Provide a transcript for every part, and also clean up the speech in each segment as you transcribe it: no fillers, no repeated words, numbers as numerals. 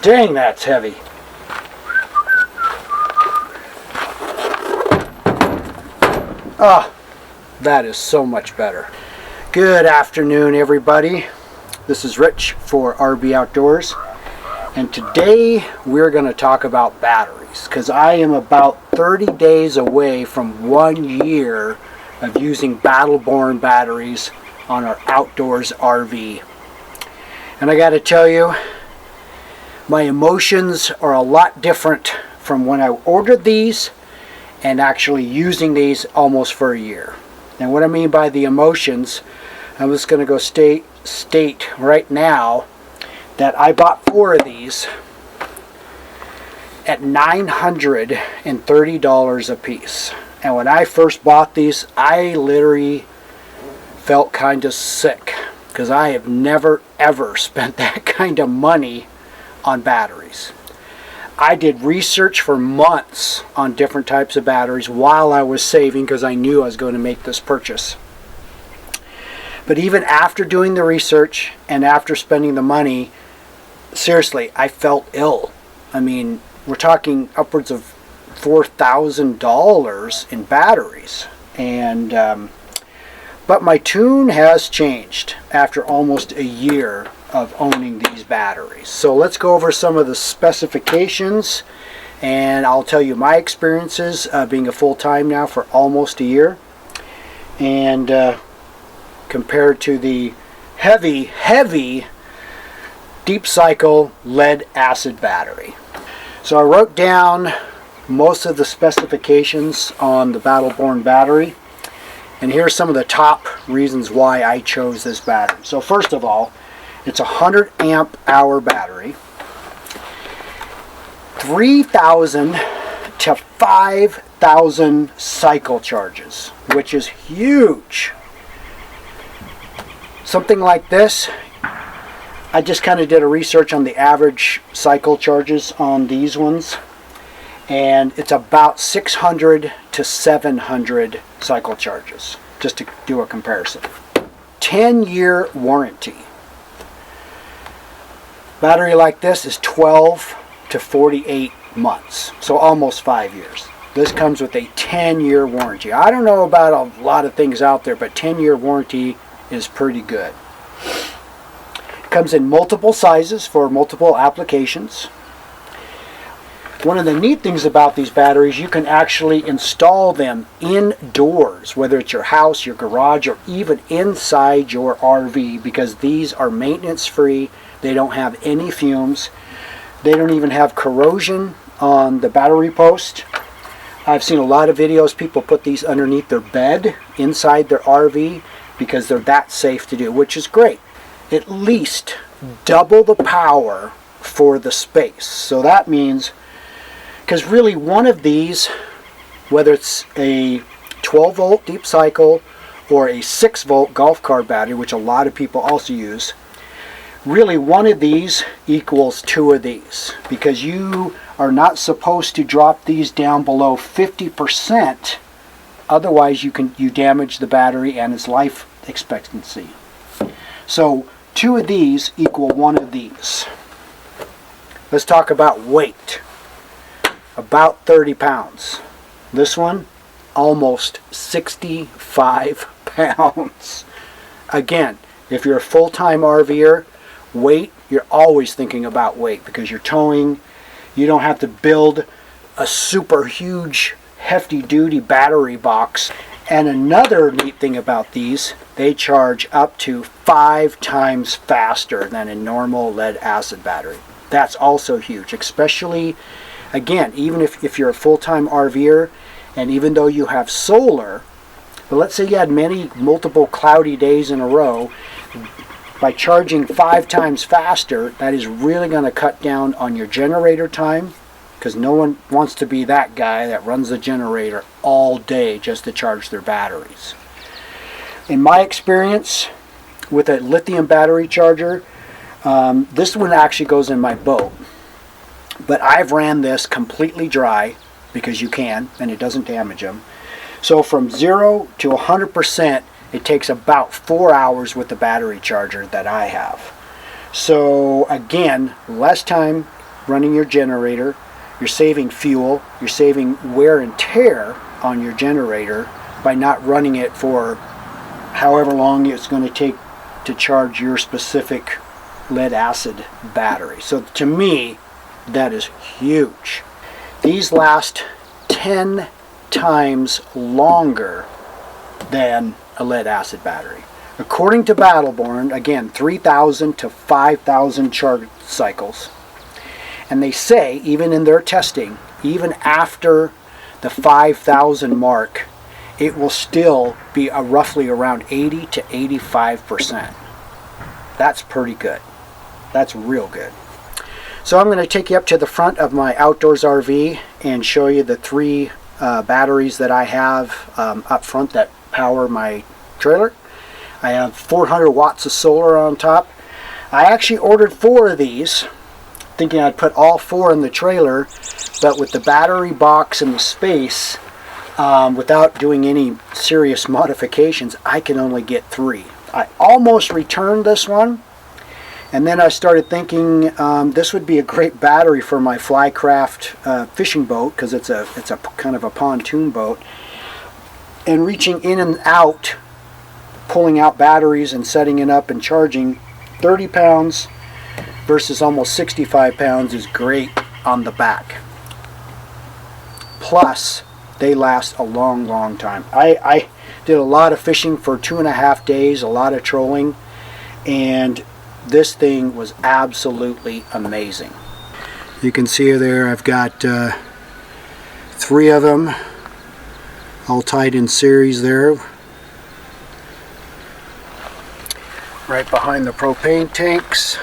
Dang, that's heavy. Ah, that is so much better. Good afternoon, everybody. This is Rich for RB Outdoors, and today we're going to talk about batteries, because I am about 30 days away from 1 year of using Battle-Born batteries on our outdoors RV. And I got to tell you, my emotions are a lot different from when I ordered these and actually using these almost for a year. And what I mean by the emotions, I'm just going to go state right now that I bought 4 of these at $930 a piece. And when I first bought these, I literally felt kind of sick, because I have never ever spent that kind of money on batteries. I did research for months on different types of batteries while I was saving, because I knew I was going to make this purchase. But even after doing the research and after spending the money, seriously, I felt ill. I mean, we're talking upwards of $4,000 in batteries. And but my tune has changed after almost a year of owning these batteries. So let's go over some of the specifications, and I'll tell you my experiences being a full-time now for almost a year, and compared to the heavy deep cycle lead acid battery. So I wrote down most of the specifications on the Battle-Born battery, and here's some of the top reasons why I chose this battery. So first of all, it's a 100 amp hour battery, 3,000 to 5,000 cycle charges, which is huge. Something like this, I just kind of did a research on the average cycle charges on these ones, and it's about 600 to 700 cycle charges, just to do a comparison. 10-year warranty. Battery like this is 12 to 48 months, so almost 5 years. This comes with a 10-year warranty. I don't know about a lot of things out there, but 10-year warranty is pretty good. It comes in multiple sizes for multiple applications. One of the neat things about these batteries, you can actually install them indoors, whether it's your house, your garage, or even inside your RV, because these are maintenance free. They don't have any fumes. They don't even have corrosion on the battery post. I've seen a lot of videos, people put these underneath their bed inside their RV because they're that safe to do, which is great. At least double the power for the space. So that means, because really one of these, whether it's a 12 volt deep cycle or a 6 volt golf cart battery, which a lot of people also use, really one of these equals 2 of these, because you are not supposed to drop these down below 50%, otherwise you damage the battery and its life expectancy. So 2 of these equal 1 of these. Let's talk about weight. About 30 pounds. This one, almost 65 pounds. Again, if you're a full-time RVer, weight, you're always thinking about weight, because you're towing. You don't have to build a super huge hefty duty battery box. And another neat thing about these, they charge up to 5 times faster than a normal lead acid battery. That's also huge, especially, again, even if you're a full-time RVer, and even though you have solar, but let's say you had multiple cloudy days in a row, by charging 5 times faster, that is really going to cut down on your generator time, because no one wants to be that guy that runs the generator all day just to charge their batteries. In my experience with a lithium battery charger, this one actually goes in my boat, but I've ran this completely dry, because you can, and it doesn't damage them. So from 0 to 100%, it takes about 4 hours with the battery charger that I have. So again, less time running your generator, you're saving fuel, you're saving wear and tear on your generator by not running it for however long it's going to take to charge your specific lead acid battery. So to me, that is huge. These last 10 times longer than a lead acid battery. According to Battleborn, again, 3,000 to 5,000 charge cycles. And they say, even in their testing, even after the 5,000 mark, it will still be roughly around 80 to 85%. That's pretty good. That's real good. So I'm going to take you up to the front of my outdoors RV and show you the three batteries that I have up front that power my trailer. I have 400 watts of solar on top. I actually ordered 4 of these, thinking I'd put all 4 in the trailer, but with the battery box and the space, without doing any serious modifications, I can only get 3. I almost returned this one, and then I started thinking this would be a great battery for my Flycraft fishing boat, because it's a kind of a pontoon boat, and reaching in and out, pulling out batteries and setting it up and charging 30 pounds versus almost 65 pounds is great on the back. Plus, they last a long time. I did a lot of fishing for 2.5 days, a lot of trolling, and this thing was absolutely amazing. You can see there I've got 3 of them all tied in series there, right behind the propane tanks.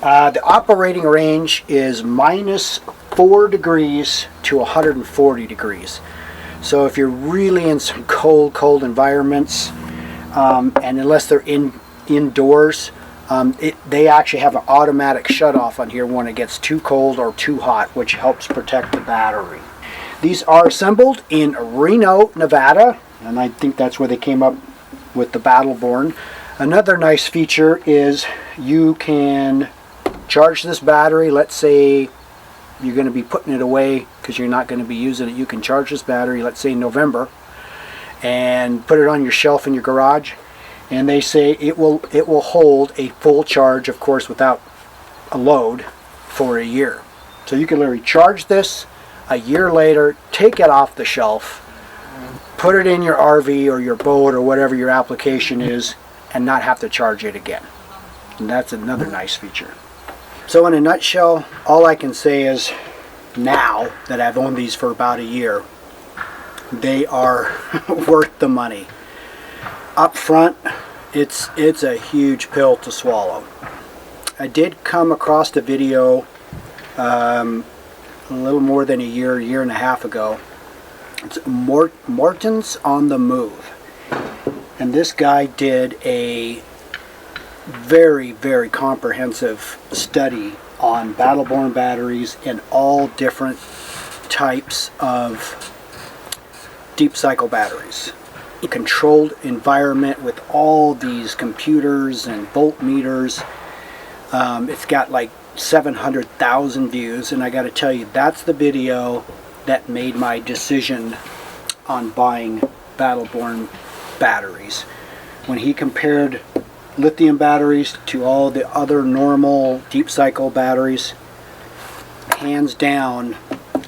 The operating range is -4 degrees to 140 degrees. So if you're really in some cold environments, and unless they're indoors, they actually have an automatic shut-off on here when it gets too cold or too hot, which helps protect the battery. These are assembled in Reno, Nevada, and I think that's where they came up with the Battleborn. Another nice feature is you can charge this battery. Let's say you're going to be putting it away because you're not going to be using it. You can charge this battery, let's say in November, and put it on your shelf in your garage, and they say it will hold a full charge, of course without a load, for a year. So you can literally charge this a year later, take it off the shelf, put it in your RV or your boat or whatever your application is, and not have to charge it again. And that's another nice feature. So in a nutshell, all I can say is, now that I've owned these for about a year, they are worth the money. Up front, it's a huge pill to swallow. I did come across the video a little more than a year and a half ago. It's Morton's on the Move, and this guy did a very comprehensive study on Battleborn batteries and all different types of deep cycle batteries. A controlled environment with all these computers and voltmeters. It's got like 700,000 views, and I got to tell you, that's the video that made my decision on buying Battleborn batteries. When he compared lithium batteries to all the other normal deep cycle batteries, hands down,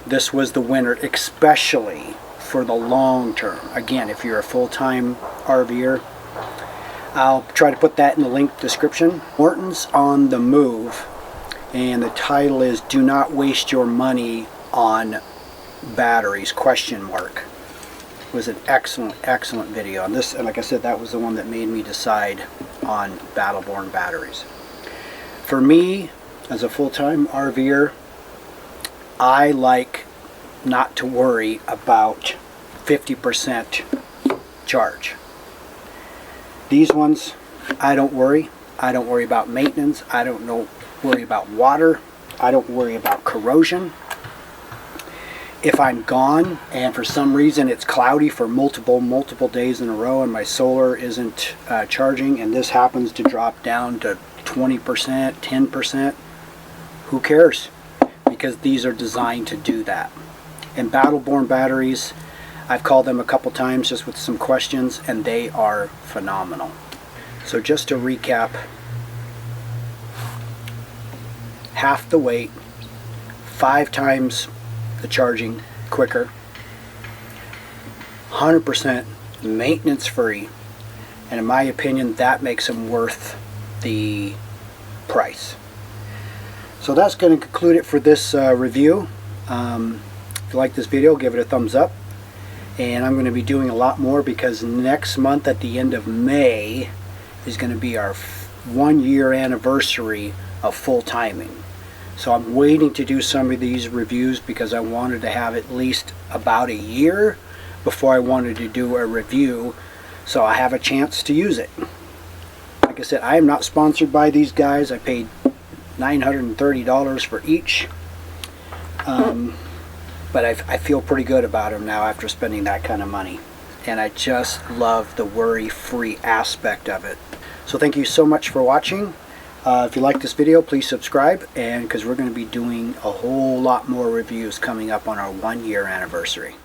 this was the winner, especially for the long term. Again, if you're a full-time RVer, I'll try to put that in the link description. Morton's on the Move, and the title is "Do Not Waste Your Money on Batteries?" ? It was an excellent video on this, and like I said, that was the one that made me decide on Battleborn batteries. For me, as a full-time RVer, I like not to worry about 50% charge. These ones, I don't worry. I don't worry about maintenance. I don't worry about water. I don't worry about corrosion. If I'm gone and for some reason it's cloudy for multiple days in a row and my solar isn't charging, and this happens to drop down to 20%, 10%, who cares? Because these are designed to do that. And Battle-Born batteries, I've called them a couple times just with some questions, and they are phenomenal. So just to recap, half the weight, 5 times the charging quicker, 100% maintenance free, and in my opinion that makes them worth the price. So that's going to conclude it for this review. If you like this video, give it a thumbs up, and I'm going to be doing a lot more because next month at the end of May is going to be our 1-year anniversary of full timing. So I'm waiting to do some of these reviews because I wanted to have at least about a year before I wanted to do a review, so I have a chance to use it. Like I said, I am not sponsored by these guys. I paid $930 for each, but I feel pretty good about them now after spending that kind of money, and I just love the worry-free aspect of it. So thank you so much for watching. If you like this video, please subscribe, and because we're going to be doing a whole lot more reviews coming up on our 1-year anniversary.